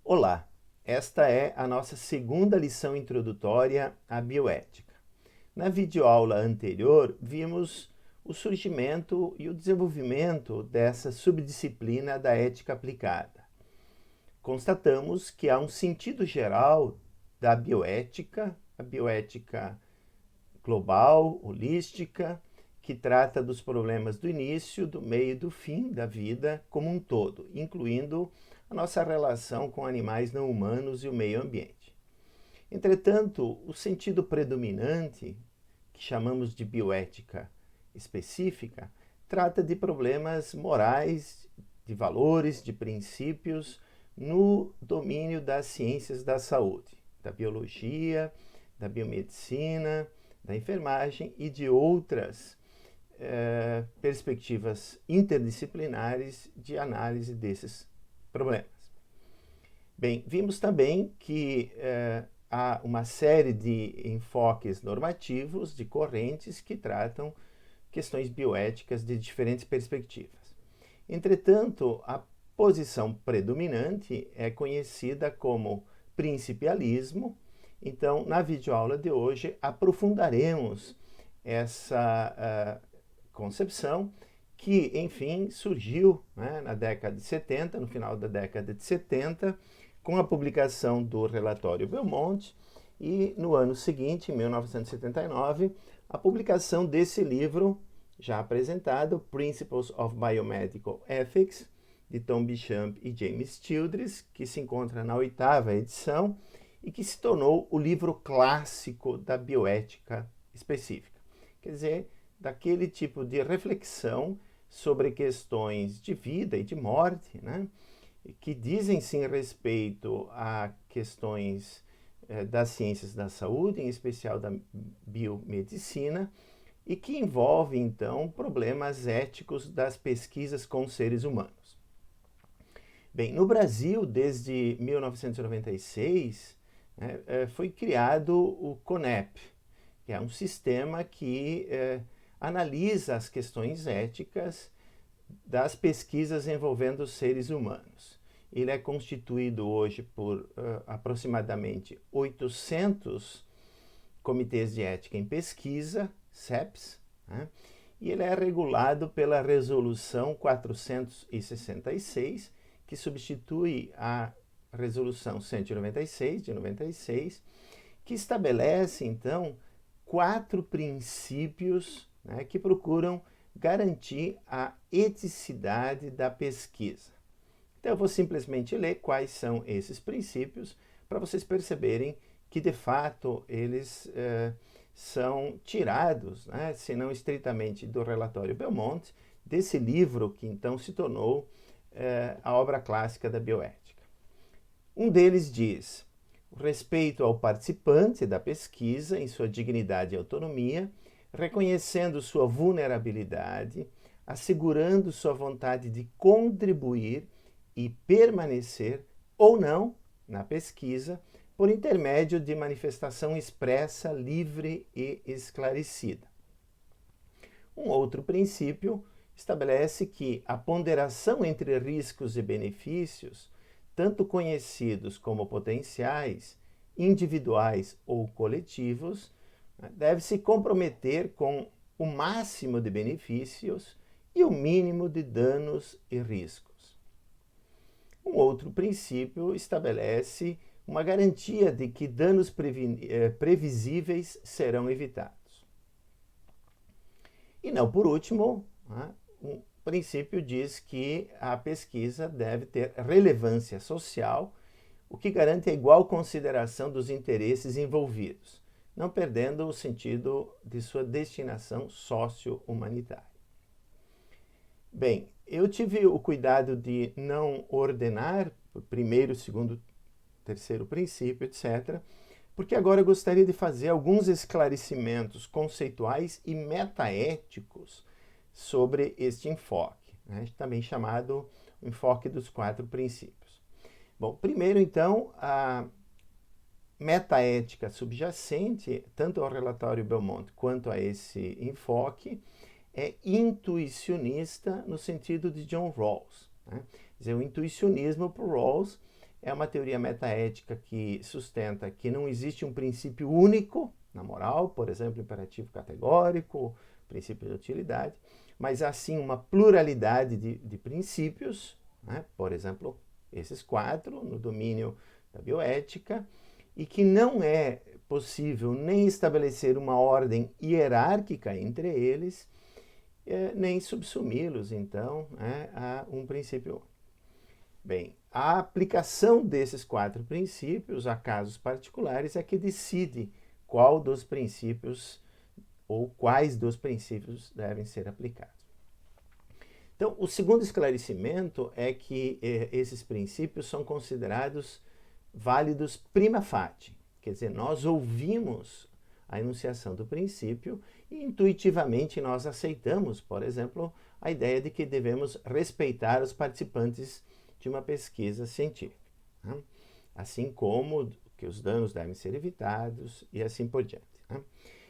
Olá, esta é a nossa segunda lição introdutória à bioética. Na videoaula anterior, vimos o surgimento e o desenvolvimento dessa subdisciplina da ética aplicada. Constatamos que há um sentido geral da bioética, a bioética global, holística, que trata dos problemas do início, do meio e do fim da vida como um todo, incluindo a nossa relação com animais não humanos e o meio ambiente. Entretanto, o sentido predominante, que chamamos de bioética específica, trata de problemas morais, de valores, de princípios no domínio das ciências da saúde, da biologia, da biomedicina, da enfermagem e de outras perspectivas interdisciplinares de análise desses problemas. Bem, vimos também que há uma série de enfoques normativos, de correntes que tratam questões bioéticas de diferentes perspectivas. Entretanto, a posição predominante é conhecida como principialismo. Então, na videoaula de hoje, aprofundaremos essa concepção que, enfim, surgiu na década de 70, no final da década de 70, com a publicação do relatório Belmonte e, no ano seguinte, em 1979, a publicação desse livro já apresentado, Principles of Biomedical Ethics, de Tom Bichamp e James Childress, que se encontra na 8ª edição e que se tornou o livro clássico da bioética específica. Quer dizer, daquele tipo de reflexão sobre questões de vida e de morte, que dizem sim respeito a questões das ciências da saúde, em especial da biomedicina, e que envolve, então, problemas éticos das pesquisas com seres humanos. Bem, no Brasil, desde 1996, foi criado o CONEP, que é um sistema que analisa as questões éticas das pesquisas envolvendo os seres humanos. Ele é constituído hoje por aproximadamente 800 comitês de ética em pesquisa, CEPs, e ele é regulado pela Resolução 466, que substitui a Resolução 196, de 96, que estabelece, então, 4 princípios que procuram garantir a eticidade da pesquisa. Então, eu vou simplesmente ler quais são esses princípios para vocês perceberem que, de fato, eles são tirados, se não estritamente do relatório Belmonte, desse livro que, então, se tornou a obra clássica da bioética. Um deles diz: o respeito ao participante da pesquisa em sua dignidade e autonomia, reconhecendo sua vulnerabilidade, assegurando sua vontade de contribuir e permanecer ou não na pesquisa por intermédio de manifestação expressa, livre e esclarecida. Um outro princípio estabelece que a ponderação entre riscos e benefícios, tanto conhecidos como potenciais, individuais ou coletivos, deve se comprometer com o máximo de benefícios e o mínimo de danos e riscos. Um outro princípio estabelece uma garantia de que danos previsíveis serão evitados. E não por último, um princípio diz que a pesquisa deve ter relevância social, o que garante a igual consideração dos interesses envolvidos, não perdendo o sentido de sua destinação socio-humanitária. Bem, eu tive o cuidado de não ordenar o primeiro, segundo, terceiro princípio, etc., porque agora eu gostaria de fazer alguns esclarecimentos conceituais e metaéticos sobre este enfoque, também chamado enfoque dos 4 princípios. Bom, primeiro, então, a metaética subjacente, tanto ao relatório Belmonte quanto a esse enfoque, é intuicionista no sentido de John Rawls. Quer dizer, o intuicionismo para o Rawls é uma teoria metaética que sustenta que não existe um princípio único na moral, por exemplo, imperativo categórico, princípio de utilidade, mas há sim uma pluralidade de princípios, né? Por exemplo, esses 4 no domínio da bioética, e que não é possível nem estabelecer uma ordem hierárquica entre eles, nem subsumi-los, então, a um princípio. Bem, a aplicação desses 4 princípios a casos particulares é que decide qual dos princípios ou quais dos princípios devem ser aplicados. Então, o segundo esclarecimento é que esses princípios são considerados válidos prima facie, quer dizer, nós ouvimos a enunciação do princípio e intuitivamente nós aceitamos, por exemplo, a ideia de que devemos respeitar os participantes de uma pesquisa científica, né? Assim como que os danos devem ser evitados e assim por diante, né?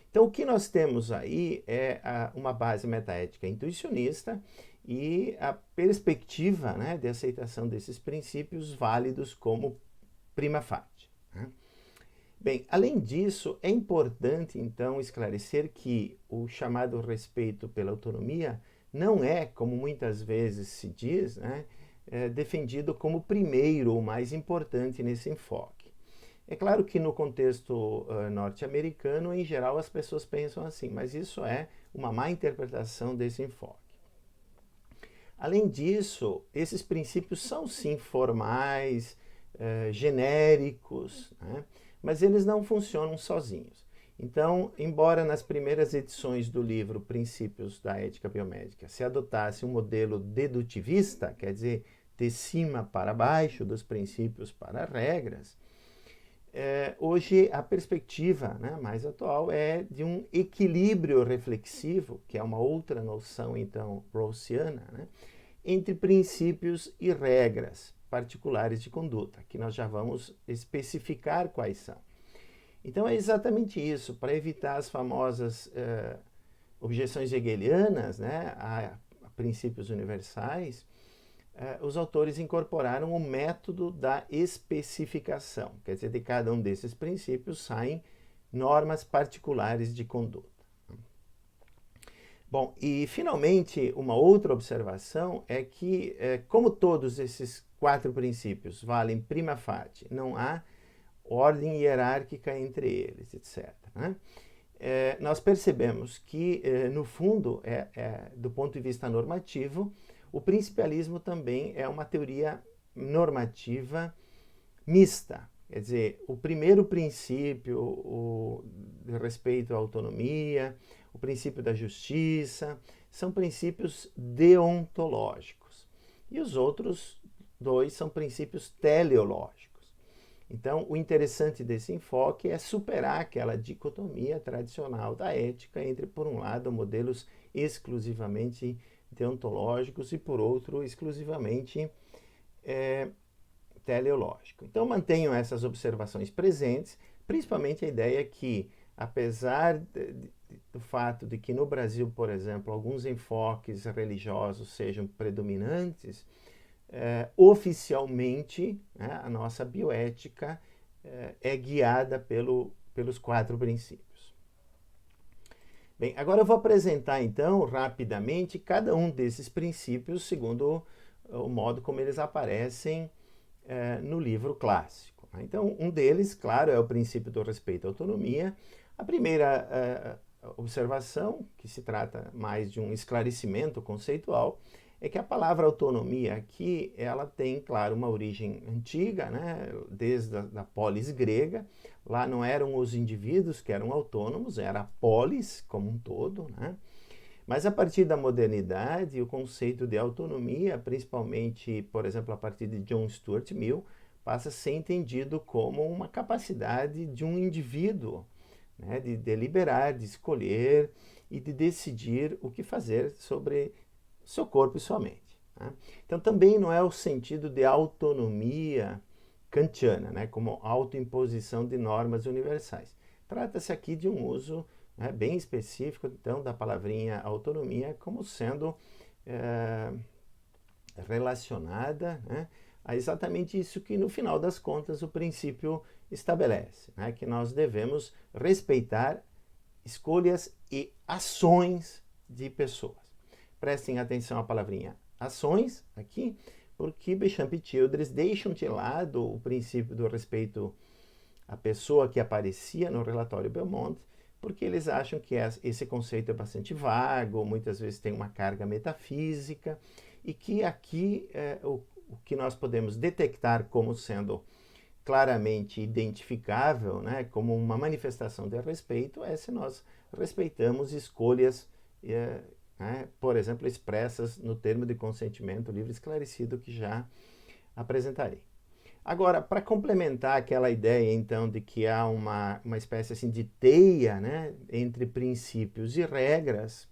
Então, o que nós temos aí é uma base metaética intuicionista e a perspectiva, né, de aceitação desses princípios válidos como prima facie, né? Bem, além disso, é importante, então, esclarecer que o chamado respeito pela autonomia não é, como muitas vezes se diz, né, defendido como primeiro ou mais importante nesse enfoque. É claro que no contexto norte-americano, em geral, as pessoas pensam assim, mas isso é uma má interpretação desse enfoque. Além disso, esses princípios são sim formais, genéricos, né? Mas eles não funcionam sozinhos. Então, embora nas primeiras edições do livro Princípios da Ética Biomédica se adotasse um modelo dedutivista, quer dizer, de cima para baixo, dos princípios para regras, hoje a perspectiva, né, mais atual é de um equilíbrio reflexivo, que é uma outra noção, então, rawlsiana, né, entre princípios e regras particulares de conduta, que nós já vamos especificar quais são. Então é exatamente isso, para evitar as famosas objeções hegelianas, né, a princípios universais, os autores incorporaram o método da especificação, quer dizer, de cada um desses princípios saem normas particulares de conduta. Bom, e finalmente, uma outra observação é que, como todos esses 4 princípios valem prima facie, não há ordem hierárquica entre eles, etc., né? Nós percebemos que, no fundo, do ponto de vista normativo, o principialismo também é uma teoria normativa mista. Quer dizer, o primeiro princípio, o de respeito à autonomia, o princípio da justiça, são princípios deontológicos. E os outros 2 são princípios teleológicos. Então, o interessante desse enfoque é superar aquela dicotomia tradicional da ética entre, por um lado, modelos exclusivamente deontológicos e, por outro, exclusivamente teleológico. Então, mantenham essas observações presentes, principalmente a ideia que, apesar do fato de que no Brasil, por exemplo, alguns enfoques religiosos sejam predominantes, oficialmente, né, a nossa bioética é guiada pelos 4 princípios. Bem, agora eu vou apresentar então rapidamente cada um desses princípios segundo o modo como eles aparecem no livro clássico. Então, um deles, claro, é o princípio do respeito à autonomia. A primeira observação, que se trata mais de um esclarecimento conceitual, é que a palavra autonomia aqui, ela tem, claro, uma origem antiga, né? Desde a polis grega. Lá não eram os indivíduos que eram autônomos, era a polis como um todo, né? Mas a partir da modernidade, o conceito de autonomia, principalmente, por exemplo, a partir de John Stuart Mill, passa a ser entendido como uma capacidade de um indivíduo, né, de deliberar, de escolher e de decidir o que fazer sobre seu corpo e sua mente, né? Então também não é o sentido de autonomia kantiana, né, como autoimposição de normas universais. Trata-se aqui de um uso, né, bem específico, então, da palavrinha autonomia como sendo relacionada, né, a exatamente isso que, no final das contas, o princípio estabelece, né? Que nós devemos respeitar escolhas e ações de pessoas. Prestem atenção à palavrinha ações aqui, porque Béchamp e Childress deixam de lado o princípio do respeito à pessoa que aparecia no relatório Belmont, porque eles acham que esse conceito é bastante vago, muitas vezes tem uma carga metafísica, e que aqui o que nós podemos detectar como sendo claramente identificável, né, como uma manifestação de respeito, é se nós respeitamos escolhas, né, por exemplo, expressas no termo de consentimento livre esclarecido que já apresentarei. Agora, para complementar aquela ideia, então, de que há uma espécie assim, de teia, né, entre princípios e regras,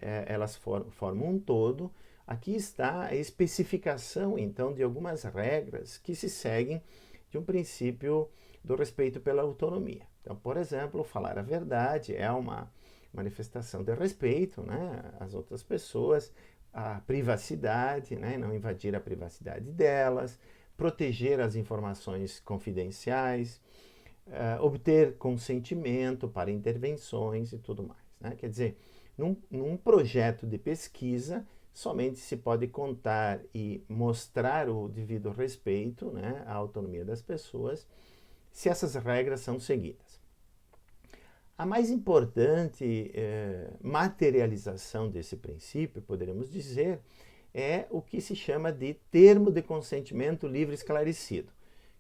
elas formam um todo, aqui está a especificação, então, de algumas regras que se seguem de um princípio do respeito pela autonomia. Então, por exemplo, falar a verdade é uma manifestação de respeito, né, às outras pessoas, a privacidade, né, não invadir a privacidade delas, proteger as informações confidenciais, obter consentimento para intervenções e tudo mais, né? Quer dizer, num projeto de pesquisa, somente se pode contar e mostrar o devido respeito, né, à autonomia das pessoas, se essas regras são seguidas. A mais importante materialização desse princípio, poderíamos dizer, é o que se chama de termo de consentimento livre esclarecido,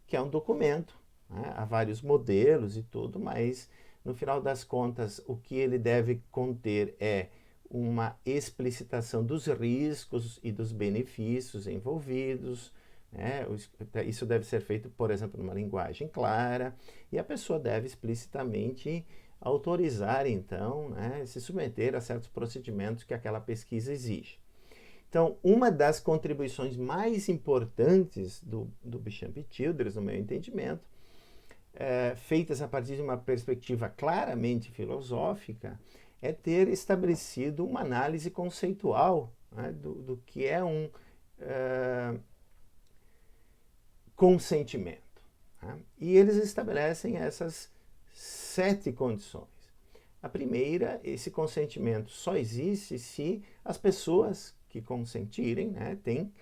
que é um documento, né? Há vários modelos e tudo, mas no final das contas o que ele deve conter é uma explicitação dos riscos e dos benefícios envolvidos, né? Isso deve ser feito, por exemplo, numa linguagem clara, e a pessoa deve explicitamente autorizar, então, né, se submeter a certos procedimentos que aquela pesquisa exige. Então, uma das contribuições mais importantes do Béchamp e Childress, no meu entendimento, feitas a partir de uma perspectiva claramente filosófica, é ter estabelecido uma análise conceitual, né, do que é um consentimento. Né? E eles estabelecem essas 7 condições. A primeira, esse consentimento só existe se as pessoas que consentirem, né, têm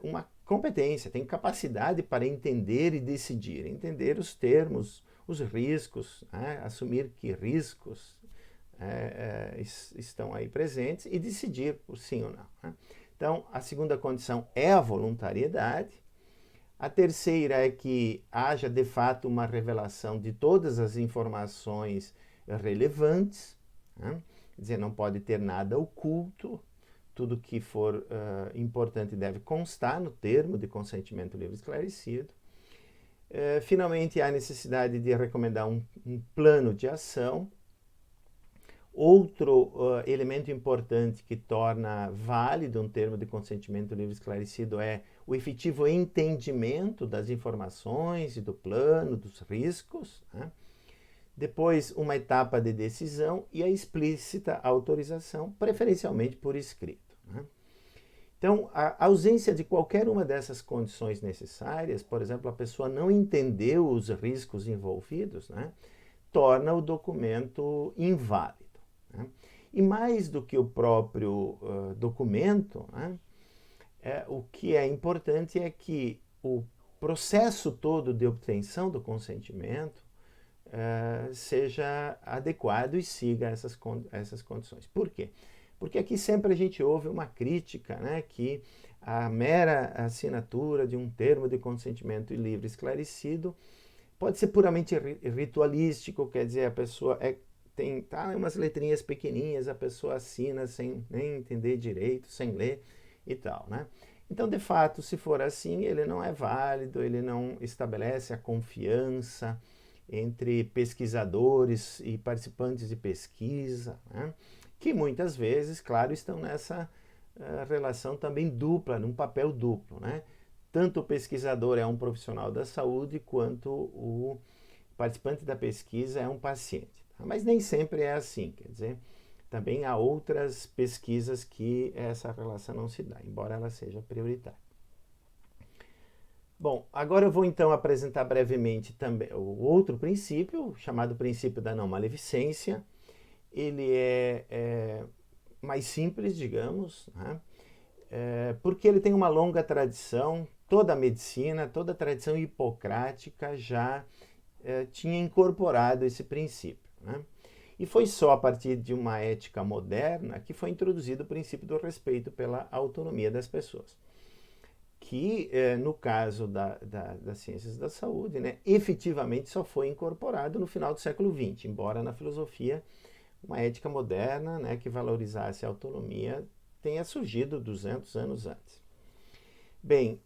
uma competência, têm capacidade para entender e decidir, entender os termos, os riscos, né, assumir que riscos estão aí presentes e decidir por sim ou não. Né? Então, a segunda condição é a voluntariedade. A terceira é que haja de fato uma revelação de todas as informações relevantes, né? Quer dizer, não pode ter nada oculto, tudo que for importante deve constar no termo de consentimento livre esclarecido. Finalmente, há a necessidade de recomendar um plano de ação. Outro elemento importante que torna válido um termo de consentimento livre esclarecido é o efetivo entendimento das informações e do plano, dos riscos, né? Depois, uma etapa de decisão e a explícita autorização, preferencialmente por escrito, né? Então, a ausência de qualquer uma dessas condições necessárias, por exemplo, a pessoa não entendeu os riscos envolvidos, né, torna o documento inválido. Né? E mais do que o próprio documento, né, o que é importante é que o processo todo de obtenção do consentimento seja adequado e siga essas condições. Por quê? Porque aqui sempre a gente ouve uma crítica, né, que a mera assinatura de um termo de consentimento livre esclarecido pode ser puramente ritualístico, quer dizer, a pessoa tem umas letrinhas pequenininhas, a pessoa assina sem nem entender direito, sem ler e tal, né? Então, de fato, se for assim, ele não é válido, ele não estabelece a confiança entre pesquisadores e participantes de pesquisa, né? Que muitas vezes, claro, estão nessa relação também dupla, num papel duplo, né? Tanto o pesquisador é um profissional da saúde, quanto o participante da pesquisa é um paciente. Tá? Mas nem sempre é assim, quer dizer, também há outras pesquisas que essa relação não se dá, embora ela seja prioritária. Bom, agora eu vou então apresentar brevemente também o outro princípio, chamado princípio da não maleficência. Ele é mais simples, digamos, né? Porque ele tem uma longa tradição, toda a medicina, toda a tradição hipocrática já tinha incorporado esse princípio, né? E foi só a partir de uma ética moderna que foi introduzido o princípio do respeito pela autonomia das pessoas. Que, no caso das ciências da saúde, né, efetivamente só foi incorporado no final do século XX, embora na filosofia uma ética moderna, né, que valorizasse a autonomia tenha surgido 200 anos antes. Bem,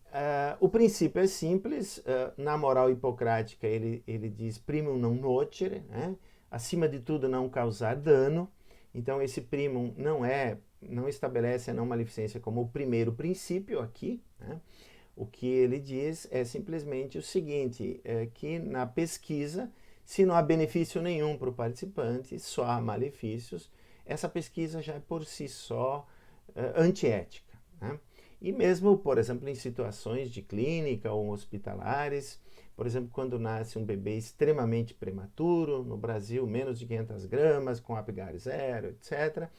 o princípio é simples. Na moral hipocrática ele diz primum non nocere, né? Acima de tudo não causar dano. Então esse primum não estabelece a não maleficência como o primeiro princípio aqui, né? O que ele diz é simplesmente o seguinte, que na pesquisa, se não há benefício nenhum para o participante, só há malefícios, essa pesquisa já é por si só antiética, né? E mesmo, por exemplo, em situações de clínica ou hospitalares, por exemplo, quando nasce um bebê extremamente prematuro, no Brasil menos de 500 gramas, com Apgar zero, etc.,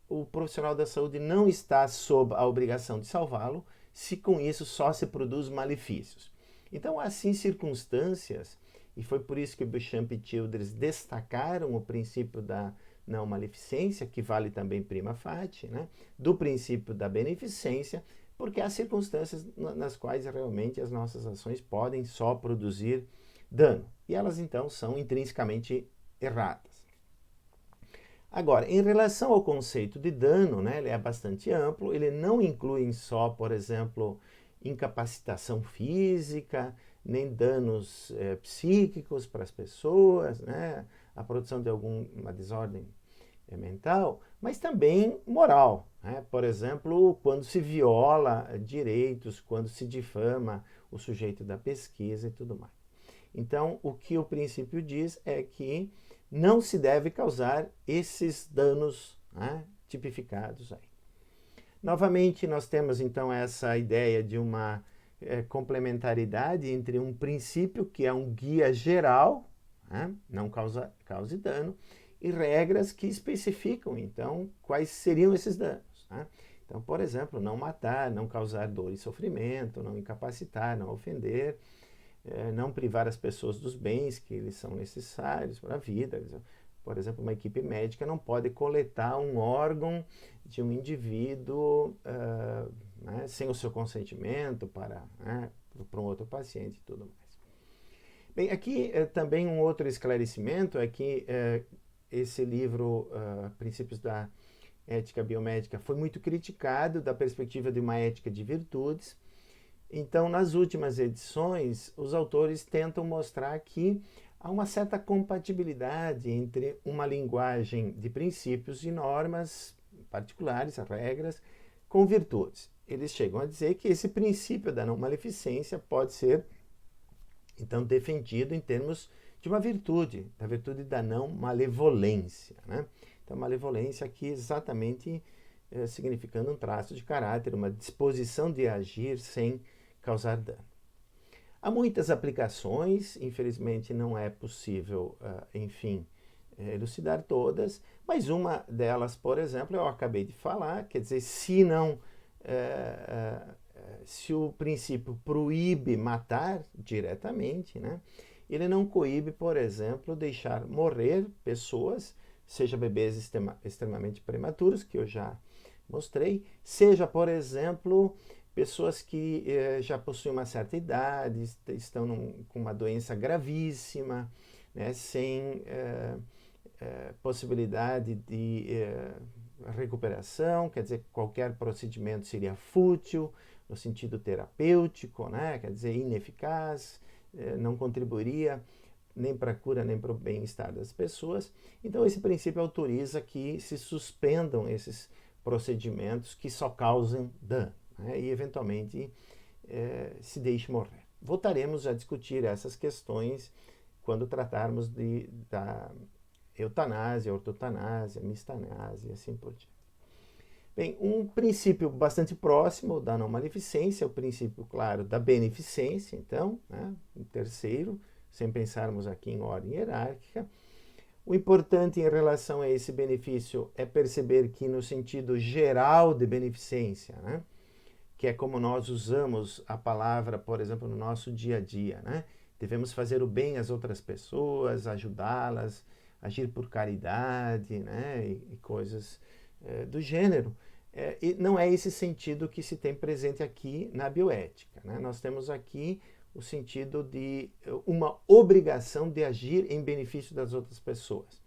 o profissional da saúde não está sob a obrigação de salvá-lo, se com isso só se produz malefícios. Então, assim, circunstâncias, e foi por isso que Beauchamp e Childress destacaram o princípio da não maleficência, que vale também prima facie, né? Do princípio da beneficência, porque há circunstâncias nas quais realmente as nossas ações podem só produzir dano, e elas então são intrinsecamente erradas. Agora, em relação ao conceito de dano, né, ele é bastante amplo, ele não inclui só, por exemplo, incapacitação física, nem danos psíquicos para as pessoas, né, a produção de alguma desordem mental, mas também moral, né? Por exemplo, quando se viola direitos, quando se difama o sujeito da pesquisa e tudo mais. Então, o que o princípio diz é que não se deve causar esses danos, né, tipificados aí. Novamente, nós temos então essa ideia de uma complementaridade entre um princípio que é um guia geral, né, não cause dano, e regras que especificam então quais seriam esses danos, né? Então, por exemplo, não matar, não causar dor e sofrimento, não incapacitar, não ofender, não privar as pessoas dos bens que eles são necessários para a vida. Por exemplo, uma equipe médica não pode coletar um órgão de um indivíduo né, sem o seu consentimento para um outro paciente e tudo mais. Bem, aqui também um outro esclarecimento é que esse livro, Princípios da Ética Biomédica, foi muito criticado da perspectiva de uma ética de virtudes. Então, nas últimas edições, os autores tentam mostrar que há uma certa compatibilidade entre uma linguagem de princípios e normas particulares, regras, com virtudes. Eles chegam a dizer que esse princípio da não maleficência pode ser, então, defendido em termos de uma virtude, da virtude da não malevolência, né? Então, malevolência aqui exatamente significando um traço de caráter, uma disposição de agir sem causar dano. Há muitas aplicações, infelizmente não é possível, enfim, elucidar todas, mas uma delas, por exemplo, eu acabei de falar, quer dizer, se o princípio proíbe matar diretamente, né, ele não coíbe, por exemplo, deixar morrer pessoas, seja bebês extremamente prematuros, que eu já mostrei, seja, por exemplo, pessoas que já possuem uma certa idade, estão com uma doença gravíssima, né, sem possibilidade de recuperação, quer dizer, qualquer procedimento seria fútil no sentido terapêutico, né, quer dizer, ineficaz, não contribuiria nem para a cura, nem para o bem-estar das pessoas. Então, esse princípio autoriza que se suspendam esses procedimentos que só causam dano, né, e, eventualmente, se deixe morrer. Voltaremos a discutir essas questões quando tratarmos da eutanásia, ortotanásia, mistanásia e assim por diante. Bem, um princípio bastante próximo da não maleficência é o princípio, claro, da beneficência, então, né? O terceiro, sem pensarmos aqui em ordem hierárquica. O importante em relação a esse benefício é perceber que no sentido geral de beneficência, né? Que é como nós usamos a palavra, por exemplo, no nosso dia a dia, né? Devemos fazer o bem às outras pessoas, ajudá-las, agir por caridade, né? E coisas do gênero. E não é esse sentido que se tem presente aqui na bioética, né? Nós temos aqui o sentido de uma obrigação de agir em benefício das outras pessoas.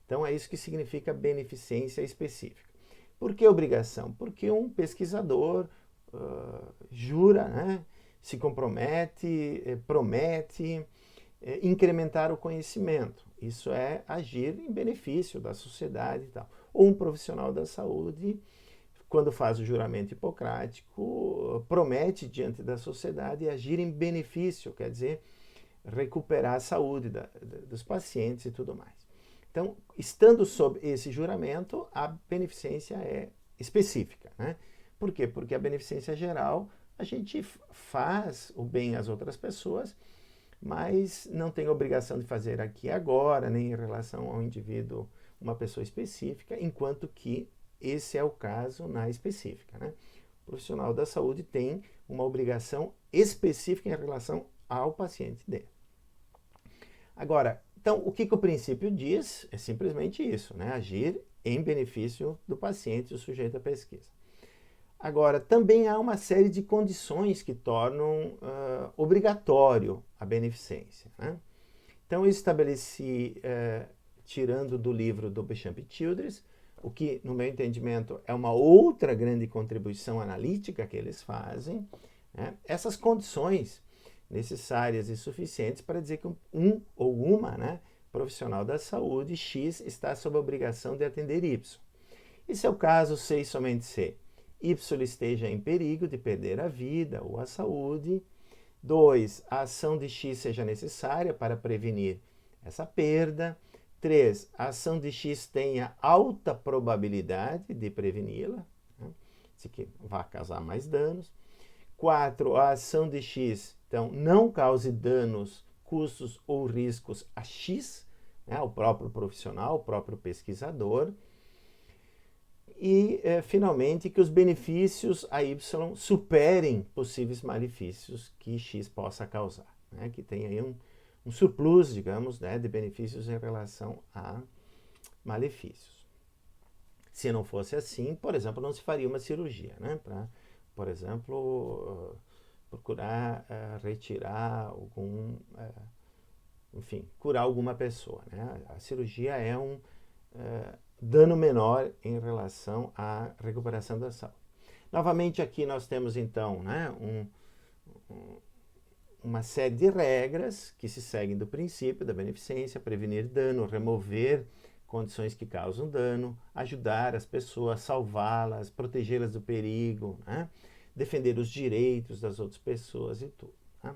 Então é isso que significa beneficência específica. Por que obrigação? Porque um pesquisador jura, né? Se compromete, promete incrementar o conhecimento. Isso é agir em benefício da sociedade e tal. Ou um profissional da saúde, quando faz o juramento hipocrático, promete diante da sociedade agir em benefício, quer dizer, recuperar a saúde dos pacientes e tudo mais. Então, estando sob esse juramento, a beneficência é específica, né? Por quê? Porque a beneficência geral, a gente faz o bem às outras pessoas, mas não tem obrigação de fazer aqui e agora, nem em relação ao indivíduo, uma pessoa específica, enquanto que esse é o caso na específica, né? O profissional da saúde tem uma obrigação específica em relação ao paciente dele. Agora, então, o que o princípio diz é simplesmente isso, né? Agir em benefício do paciente, o sujeito da pesquisa. Agora, também há uma série de condições que tornam obrigatório a beneficência, né? Então, eu estabeleci, tirando do livro do Béchamp e Childress, o que, no meu entendimento, é uma outra grande contribuição analítica que eles fazem, né? Essas condições necessárias e suficientes para dizer que um ou uma, né, profissional da saúde X está sob a obrigação de atender Y. Esse é o caso se e somente se Y esteja em perigo de perder a vida ou a saúde. 2. A ação de X seja necessária para prevenir essa perda. 3. A ação de X tenha alta probabilidade de preveni-la, né? Isso que vai causar mais danos. 4. A ação de X, então, não cause danos, custos ou riscos a X, né, ao próprio profissional, ao próprio pesquisador. E, finalmente, que os benefícios a Y superem possíveis malefícios que X possa causar, né? Que tenha aí um surplus, digamos, né, de benefícios em relação a malefícios. Se não fosse assim, por exemplo, não se faria uma cirurgia, né? Para, por exemplo, procurar retirar algum, enfim, curar alguma pessoa, né? A cirurgia é um dano menor em relação à recuperação da saúde. Novamente aqui nós temos então, né, uma série de regras que se seguem do princípio da beneficência: prevenir dano, remover condições que causam dano, ajudar as pessoas, salvá-las, protegê-las do perigo, né? Defender os direitos das outras pessoas e tudo. Né?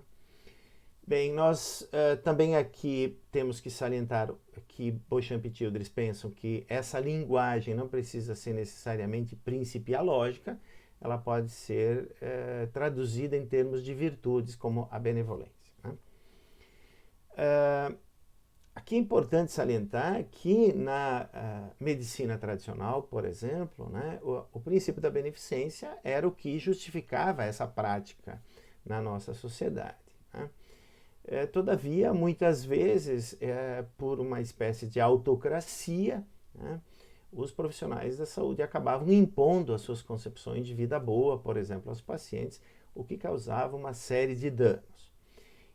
Bem, nós também aqui temos que salientar que Béchamp e Childress pensam que essa linguagem não precisa ser necessariamente principiológica, ela pode ser traduzida em termos de virtudes, como a benevolência. Né? Aqui é importante salientar que na medicina tradicional, por exemplo, né, o princípio da beneficência era o que justificava essa prática na nossa sociedade. Né? Todavia, muitas vezes, por uma espécie de autocracia, né, os profissionais da saúde acabavam impondo as suas concepções de vida boa, por exemplo, aos pacientes, o que causava uma série de danos.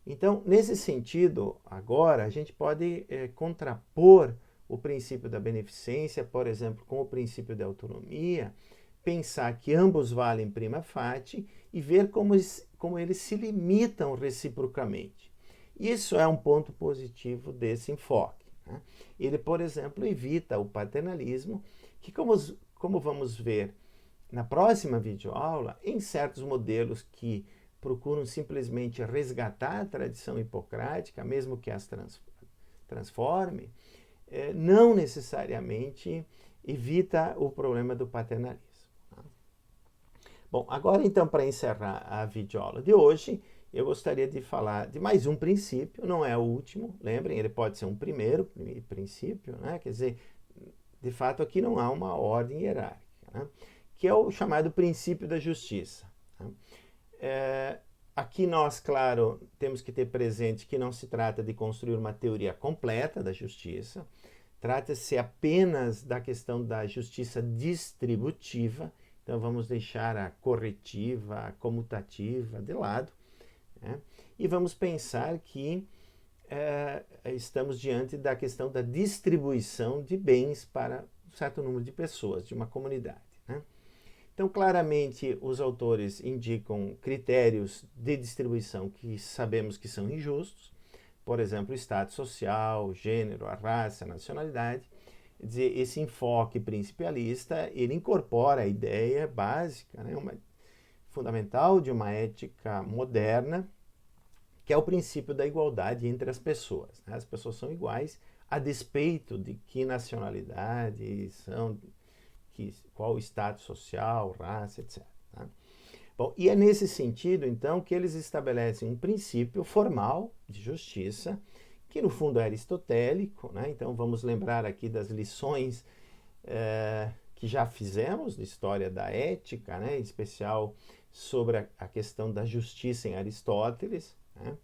Então, nesse sentido, agora, a gente pode contrapor o princípio da beneficência, por exemplo, com o princípio da autonomia, pensar que ambos valem prima facie e ver como eles se limitam reciprocamente. Isso é um ponto positivo desse enfoque. Né? Ele, por exemplo, evita o paternalismo, que, como vamos ver na próxima videoaula, em certos modelos que procuram simplesmente resgatar a tradição hipocrática, mesmo que as transforme, não necessariamente evita o problema do paternalismo. Bom, agora então, para encerrar a videoaula de hoje, eu gostaria de falar de mais um princípio, não é o último, lembrem, ele pode ser um primeiro princípio, né? Quer dizer, de fato aqui não há uma ordem hierárquica, né? Que é o chamado princípio da justiça. Né? Aqui nós, claro, temos que ter presente que não se trata de construir uma teoria completa da justiça, trata-se apenas da questão da justiça distributiva, então vamos deixar a corretiva, a comutativa de lado, né? E vamos pensar que estamos diante da questão da distribuição de bens para um certo número de pessoas, de uma comunidade, né? Então, claramente, os autores indicam critérios de distribuição que sabemos que são injustos, por exemplo, o estado social, gênero, a raça, a nacionalidade. Quer dizer, esse enfoque principalista, ele incorpora a ideia básica, né, fundamental de uma ética moderna, que é o princípio da igualdade entre as pessoas. Né? As pessoas são iguais a despeito de que nacionalidade são, qual status social, raça, etc. Tá? Bom, e é nesse sentido, então, que eles estabelecem um princípio formal de justiça, que no fundo é aristotélico, né? Então vamos lembrar aqui das lições que já fizemos de história da ética, né? Em especial sobre a questão da justiça em Aristóteles, né?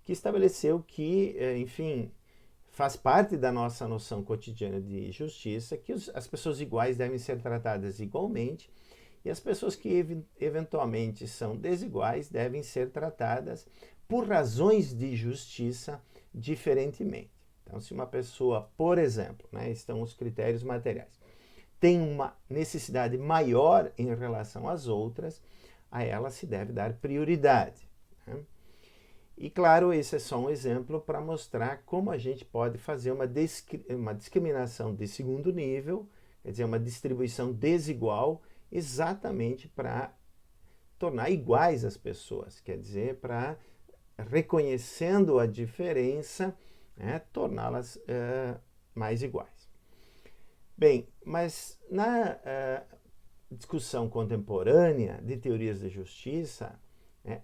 Que estabeleceu que, enfim, faz parte da nossa noção cotidiana de justiça que as pessoas iguais devem ser tratadas igualmente e as pessoas que eventualmente são desiguais devem ser tratadas por razões de justiça diferentemente. Então, se uma pessoa, por exemplo, né, estão os critérios materiais, tem uma necessidade maior em relação às outras, a ela se deve dar prioridade. Né? E claro, esse é só um exemplo para mostrar como a gente pode fazer uma discriminação de segundo nível, quer dizer, uma distribuição desigual, exatamente para tornar iguais as pessoas, quer dizer, para, reconhecendo a diferença, né, torná-las mais iguais. Bem, mas na discussão contemporânea de teorias da justiça,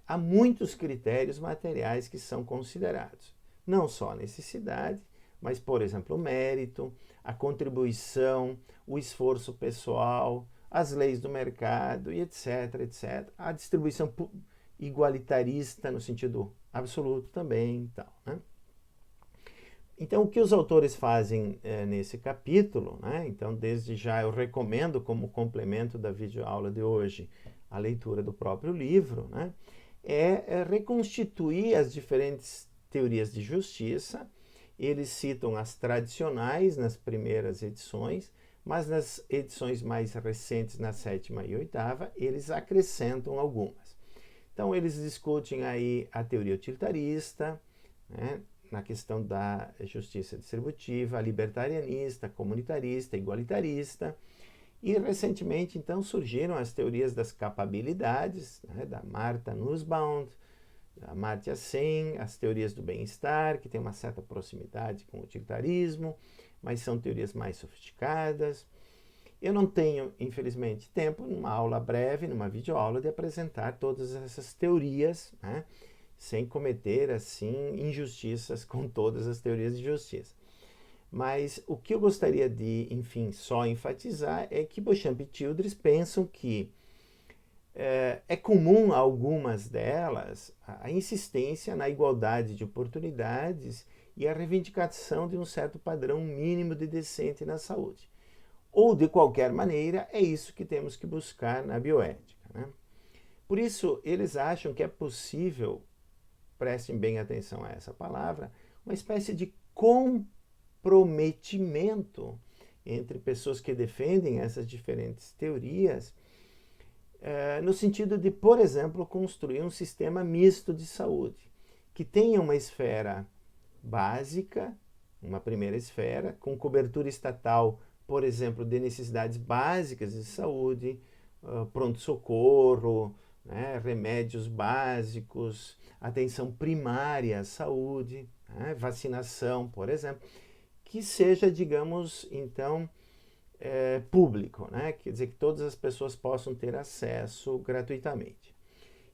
há muitos critérios materiais que são considerados. Não só a necessidade, mas, por exemplo, o mérito, a contribuição, o esforço pessoal, as leis do mercado e etc, etc. A distribuição igualitarista no sentido absoluto também. Né? Então, o que os autores fazem nesse capítulo, né? Então, desde já eu recomendo como complemento da videoaula de hoje a leitura do próprio livro, né? É reconstituir as diferentes teorias de justiça. Eles citam as tradicionais nas primeiras edições, mas nas edições mais recentes, na 7ª e 8ª, eles acrescentam algumas. Então, eles discutem aí a teoria utilitarista, né? Na questão da justiça distributiva, libertarianista, comunitarista, igualitarista. E recentemente, então, surgiram as teorias das capabilidades, né, da Martha Nussbaum, da Amartya Sen, as teorias do bem-estar, que tem uma certa proximidade com o utilitarismo, mas são teorias mais sofisticadas. Eu não tenho, infelizmente, tempo, numa aula breve, numa videoaula, de apresentar todas essas teorias, né, sem cometer, assim, injustiças com todas as teorias de justiça. Mas o que eu gostaria de, enfim, só enfatizar é que Beauchamp e Childress pensam que é comum a algumas delas a insistência na igualdade de oportunidades e a reivindicação de um certo padrão mínimo de decente na saúde. Ou, de qualquer maneira, é isso que temos que buscar na bioética. Né? Por isso, eles acham que é possível, prestem bem atenção a essa palavra, uma espécie de comprometimento entre pessoas que defendem essas diferentes teorias, no sentido de, por exemplo, construir um sistema misto de saúde, que tenha uma esfera básica, uma primeira esfera, com cobertura estatal, por exemplo, de necessidades básicas de saúde, pronto-socorro, né, remédios básicos, atenção primária à saúde, né, vacinação, por exemplo, que seja, digamos, então, público, né? Quer dizer, que todas as pessoas possam ter acesso gratuitamente.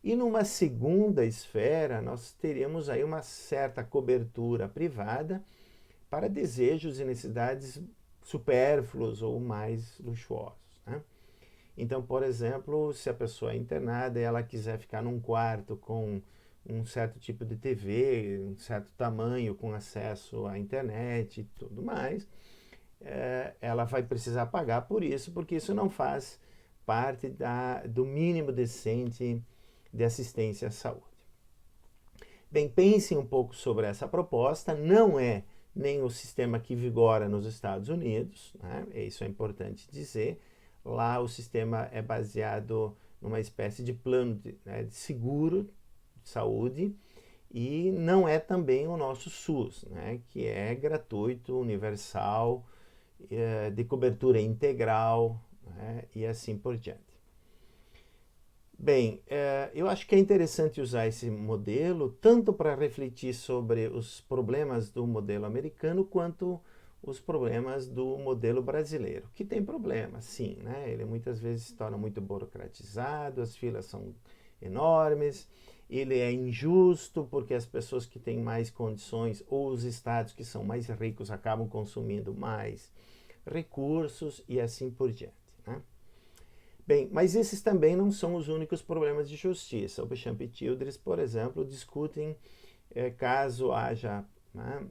E numa segunda esfera, nós teríamos aí uma certa cobertura privada para desejos e necessidades supérfluos ou mais luxuosos, né? Então, por exemplo, se a pessoa é internada e ela quiser ficar num quarto com um certo tipo de TV, um certo tamanho, com acesso à internet e tudo mais, ela vai precisar pagar por isso, porque isso não faz parte do mínimo decente de assistência à saúde. Bem, pensem um pouco sobre essa proposta. Não é nem o sistema que vigora nos Estados Unidos, né? Isso é importante dizer. Lá o sistema é baseado numa espécie de plano de seguro de saúde, e não é também o nosso SUS, né? Que é gratuito, universal, de cobertura integral, né? E assim por diante. Bem, eu acho que é interessante usar esse modelo tanto para refletir sobre os problemas do modelo americano quanto os problemas do modelo brasileiro, que tem problemas, sim, né? Ele muitas vezes se torna muito burocratizado, as filas são enormes, ele é injusto porque as pessoas que têm mais condições ou os estados que são mais ricos acabam consumindo mais recursos e assim por diante, né? Bem, mas esses também não são os únicos problemas de justiça. O Beauchamp e Childress, por exemplo, discutem caso haja, né,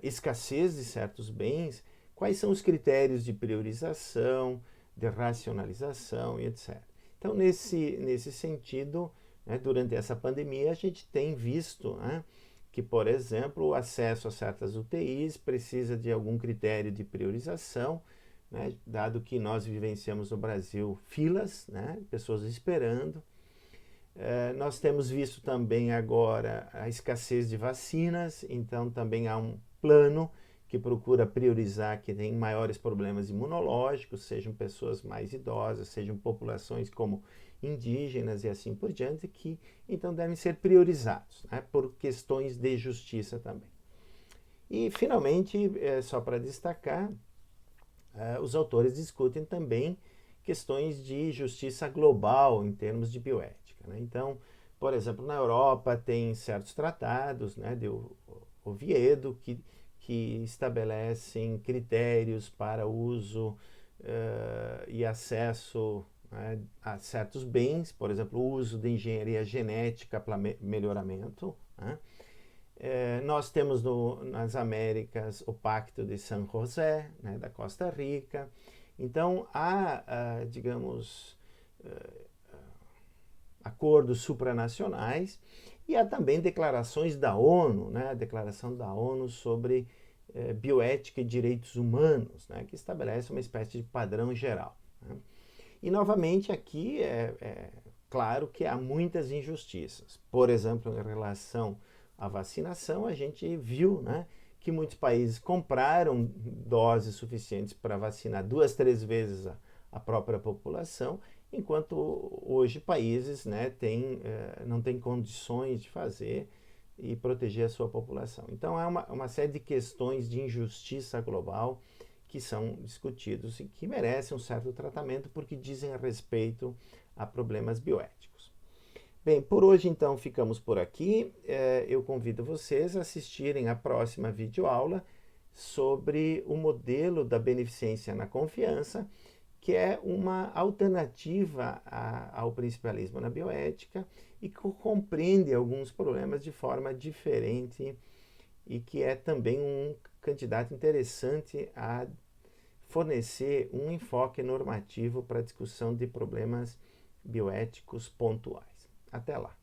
escassez de certos bens, quais são os critérios de priorização, de racionalização e etc. Então, nesse sentido, né, durante essa pandemia, a gente tem visto, né, que, por exemplo, o acesso a certas UTIs precisa de algum critério de priorização, né, dado que nós vivenciamos no Brasil filas, né, pessoas esperando. Nós temos visto também agora a escassez de vacinas, então também há um plano que procura priorizar quem tem maiores problemas imunológicos, sejam pessoas mais idosas, sejam populações como indígenas e assim por diante, que então devem ser priorizados, né, por questões de justiça também. E, finalmente, só para destacar, os autores discutem também questões de justiça global em termos de bioética, né? Então, por exemplo, na Europa tem certos tratados, né, de Oviedo que estabelecem critérios para uso e acesso, né, a certos bens, por exemplo, o uso de engenharia genética para melhoramento, né? Nós temos nas Américas o Pacto de San José, né, da Costa Rica. Então, há, digamos, acordos supranacionais, e há também declarações da ONU, né, a Declaração da ONU sobre bioética e direitos humanos, né, que estabelece uma espécie de padrão geral, né? E, novamente, aqui é claro que há muitas injustiças. Por exemplo, em relação à vacinação, a gente viu, né, que muitos países compraram doses suficientes para vacinar 2, 3 vezes a própria população, enquanto hoje países, né, não têm condições de fazer e proteger a sua população. Então, há uma série de questões de injustiça global que são discutidos e que merecem um certo tratamento porque dizem respeito a problemas bioéticos. Bem, por hoje então ficamos por aqui. Eu convido vocês a assistirem a próxima videoaula sobre o modelo da beneficência na confiança, que é uma alternativa ao principalismo na bioética e que compreende alguns problemas de forma diferente e que é também um candidato interessante a fornecer um enfoque normativo para a discussão de problemas bioéticos pontuais. Até lá!